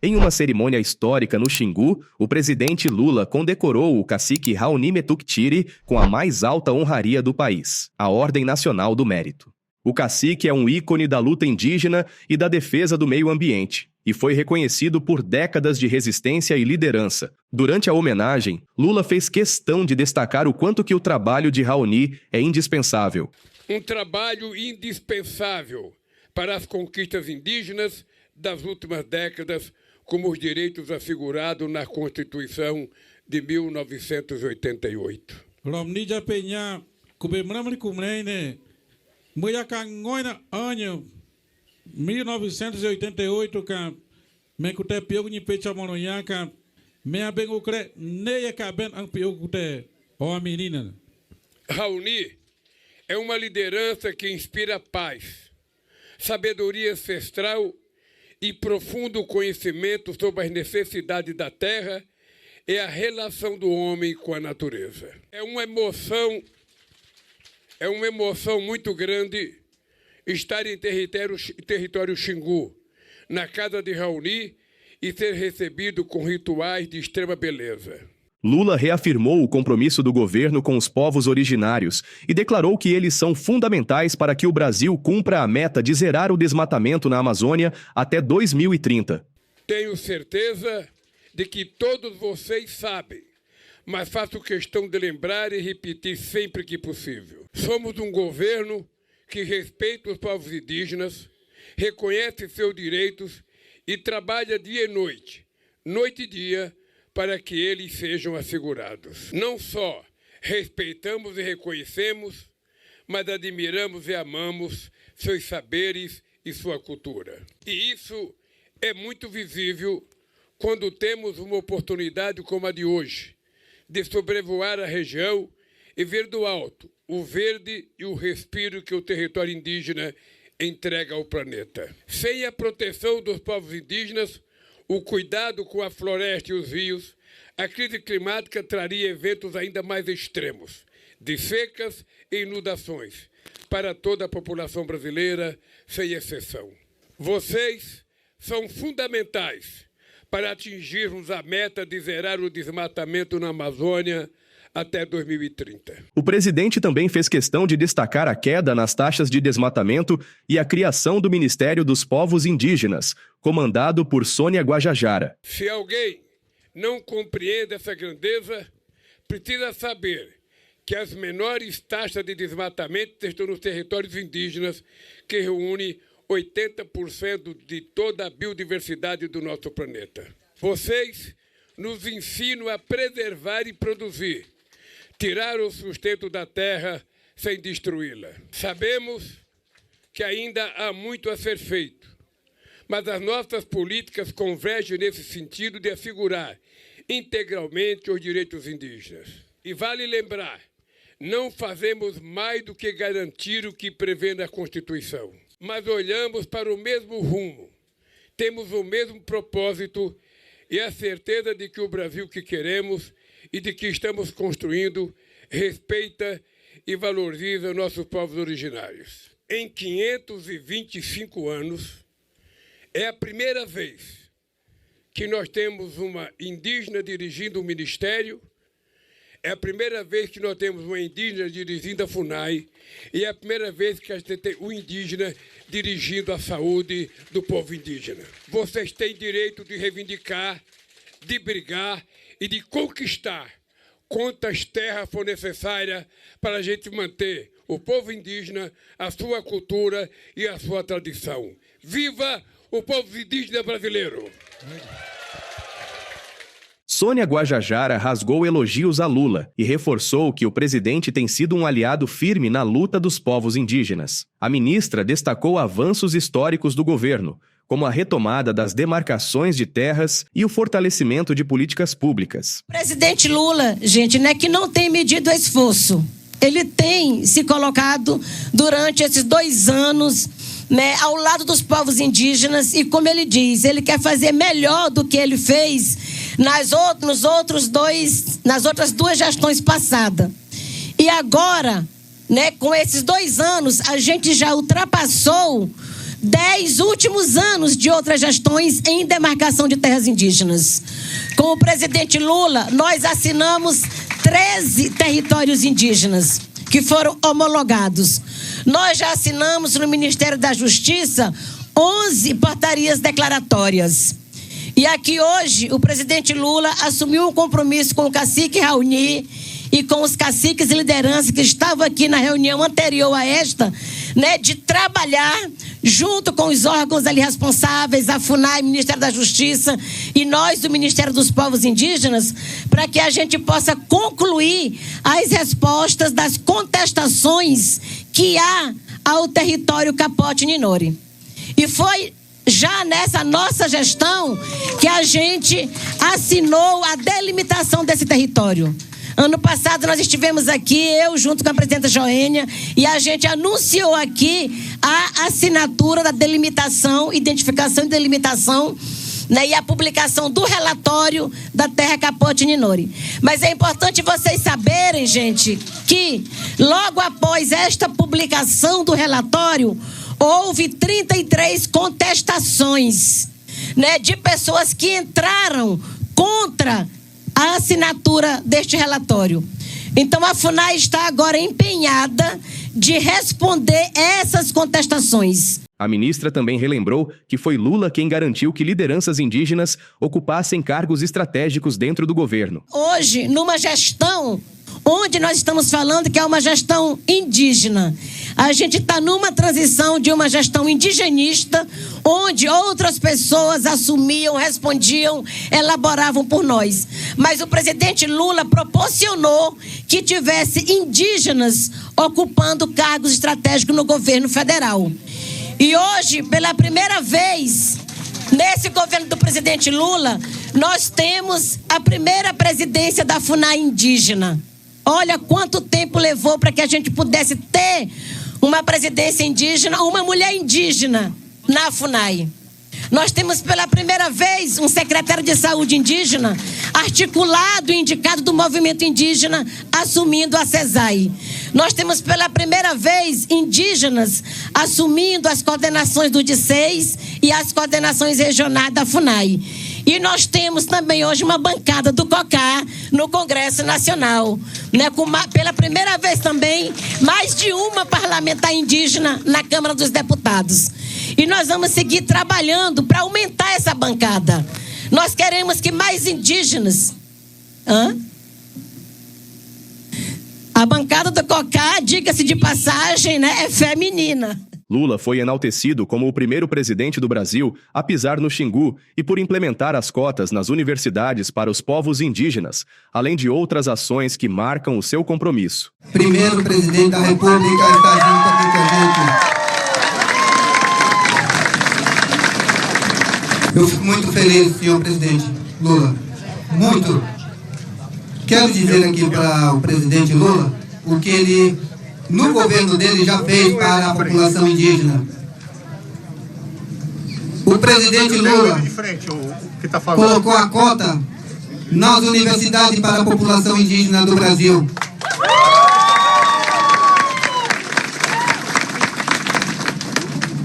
Em uma cerimônia histórica no Xingu, o presidente Lula condecorou o cacique Raoni Metuktiri com a mais alta honraria do país, a Ordem Nacional do Mérito. O cacique é um ícone da luta indígena e da defesa do meio ambiente, e foi reconhecido por décadas de resistência e liderança. Durante a homenagem, Lula fez questão de destacar o quanto que o trabalho de Raoni é indispensável. Um trabalho indispensável para as conquistas indígenas das últimas décadas, como os direitos assegurados na Constituição de 1988. Romnija Penha, Kubemramri Kumreine, Muyakangoina Anho, 1988, Mekute Piogo Nipecha Monoyaka, Mea Bengukre, Neia Caben Ampiogute, ó menina. Raoni é uma liderança que inspira paz, sabedoria ancestral e profundo conhecimento sobre as necessidades da terra e a relação do homem com a natureza. É uma emoção muito grande estar em território Xingu, na casa de Raoni, e ser recebido com rituais de extrema beleza. Lula reafirmou o compromisso do governo com os povos originários e declarou que eles são fundamentais para que o Brasil cumpra a meta de zerar o desmatamento na Amazônia até 2030. Tenho certeza de que todos vocês sabem, mas faço questão de lembrar e repetir sempre que possível. Somos um governo que respeita os povos indígenas, reconhece seus direitos e trabalha dia e noite, noite e dia, para que eles sejam assegurados. Não só respeitamos e reconhecemos, mas admiramos e amamos seus saberes e sua cultura. E isso é muito visível quando temos uma oportunidade como a de hoje, de sobrevoar a região e ver do alto o verde e o respiro que o território indígena entrega ao planeta. Sem a proteção dos povos indígenas, o cuidado com a floresta e os rios, a crise climática traria eventos ainda mais extremos, de secas e inundações, para toda a população brasileira, sem exceção. Vocês são fundamentais para atingirmos a meta de zerar o desmatamento na Amazônia até 2030. O presidente também fez questão de destacar a queda nas taxas de desmatamento e a criação do Ministério dos Povos Indígenas, comandado por Sônia Guajajara. Se alguém não compreende essa grandeza, precisa saber que as menores taxas de desmatamento estão nos territórios indígenas, que reúnem 80% de toda a biodiversidade do nosso planeta. Vocês nos ensinam a preservar e produzir, tirar o sustento da terra sem destruí-la. Sabemos que ainda há muito a ser feito, mas as nossas políticas convergem nesse sentido de assegurar integralmente os direitos indígenas. E vale lembrar, não fazemos mais do que garantir o que prevê na Constituição, mas olhamos para o mesmo rumo, temos o mesmo propósito e a certeza de que o Brasil que queremos e de que estamos construindo respeita e valoriza nossos povos originários. Em 525 anos, é a primeira vez que nós temos uma indígena dirigindo o ministério, é a primeira vez que nós temos uma indígena dirigindo a FUNAI e é a primeira vez que a gente tem um indígena dirigindo a saúde do povo indígena. Vocês têm direito de reivindicar, de brigar e de conquistar quantas terras for necessária para a gente manter o povo indígena, a sua cultura e a sua tradição. Viva o povo indígena brasileiro! Sônia Guajajara rasgou elogios a Lula e reforçou que o presidente tem sido um aliado firme na luta dos povos indígenas. A ministra destacou avanços históricos do governo, como a retomada das demarcações de terras e o fortalecimento de políticas públicas. O presidente Lula, gente, né, que não tem medido esforço. Ele tem se colocado durante esses 2 anos, né, ao lado dos povos indígenas e, como ele diz, ele quer fazer melhor do que ele fez nas outras 2 gestões passadas. E agora, né, com esses 2 anos, a gente já ultrapassou, 10 últimos anos de outras gestões em demarcação de terras indígenas. Com o presidente Lula, nós assinamos 13 territórios indígenas que foram homologados. Nós já assinamos no Ministério da Justiça 11 portarias declaratórias. E aqui hoje o presidente Lula assumiu um compromisso com o cacique Raoni e com os caciques e lideranças que estavam aqui na reunião anterior a esta, né, de trabalhar junto com os órgãos ali responsáveis, a FUNAI, Ministério da Justiça e nós do Ministério dos Povos Indígenas, para que a gente possa concluir as respostas das contestações que há ao território Capote-Ninori. E foi já nessa nossa gestão que a gente assinou a delimitação desse território. Ano passado nós estivemos aqui, eu junto com a presidenta Joênia, e a gente anunciou aqui a assinatura da delimitação, identificação e delimitação, né, e a publicação do relatório da terra Capote-Ninori. Mas é importante vocês saberem, gente, que logo após esta publicação do relatório, houve 33 contestações, né, de pessoas que entraram contra a assinatura deste relatório. Então a FUNAI está agora empenhada de responder essas contestações. A ministra também relembrou que foi Lula quem garantiu que lideranças indígenas ocupassem cargos estratégicos dentro do governo. Hoje, numa gestão onde nós estamos falando que é uma gestão indígena, a gente está numa transição de uma gestão indigenista, onde outras pessoas assumiam, respondiam, elaboravam por nós. Mas o presidente Lula proporcionou que tivesse indígenas ocupando cargos estratégicos no governo federal. E hoje, pela primeira vez, nesse governo do presidente Lula, nós temos a primeira presidência da FUNAI indígena. Olha quanto tempo levou para que a gente pudesse ter uma presidência indígena, uma mulher indígena na FUNAI. Nós temos pela primeira vez um secretário de saúde indígena, articulado e indicado do movimento indígena, assumindo a CESAI. Nós temos pela primeira vez indígenas assumindo as coordenações do DICEIS e as coordenações regionais da FUNAI. E nós temos também hoje uma bancada do COCAR no Congresso Nacional, né, pela primeira vez também mais de uma parlamentar indígena na Câmara dos Deputados. E nós vamos seguir trabalhando para aumentar essa bancada. Nós queremos que mais indígenas... A bancada do COCAR, diga-se de passagem, né, é feminina. Lula foi enaltecido como o primeiro presidente do Brasil a pisar no Xingu e por implementar as cotas nas universidades para os povos indígenas, além de outras ações que marcam o seu compromisso. Primeiro presidente da República está junto aqui com a gente. Eu fico muito feliz, senhor presidente Lula. Muito. Quero dizer aqui para o presidente Lula o que ele, no governo dele, já fez para a população indígena. O presidente Lula colocou a cota nas universidades para a população indígena do Brasil.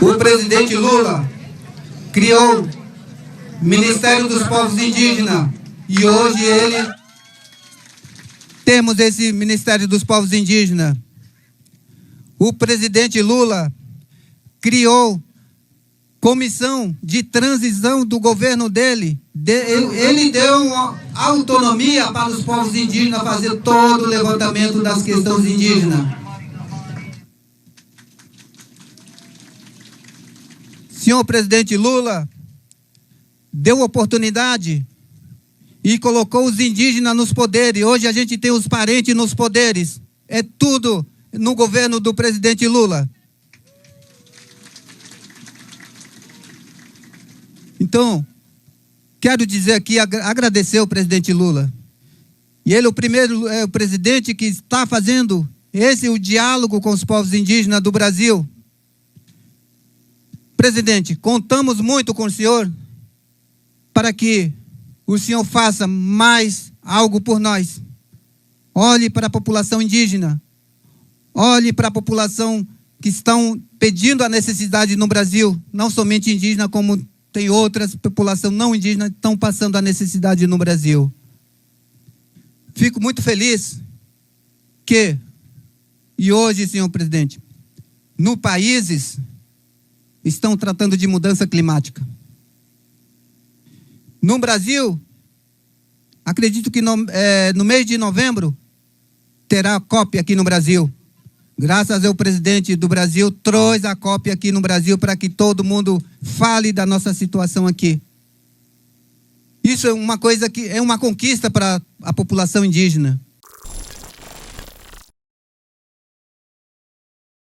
O presidente Lula criou o Ministério dos Povos Indígenas e hoje temos esse Ministério dos Povos Indígenas. O presidente Lula criou comissão de transição do governo dele. Ele deu autonomia para os povos indígenas fazer todo o levantamento das questões indígenas. Senhor presidente Lula deu oportunidade e colocou os indígenas nos poderes. Hoje a gente tem os parentes nos poderes. É tudo no governo do presidente Lula. Então, quero dizer aqui, agradecer ao presidente Lula. E ele é o primeiro presidente que está fazendo o diálogo com os povos indígenas do Brasil. Presidente, contamos muito com o senhor para que o senhor faça mais algo por nós. Olhe para a população indígena. Olhe para a população que estão pedindo a necessidade no Brasil, não somente indígena, como tem outras populações não indígenas que estão passando a necessidade no Brasil. Fico muito feliz que, e hoje, senhor presidente, no países estão tratando de mudança climática. No Brasil, acredito que no mês de novembro terá a COP aqui no Brasil. Graças ao presidente do Brasil, trouxe a COP aqui no Brasil para que todo mundo fale da nossa situação aqui. Isso é uma coisa que é uma conquista para a população indígena.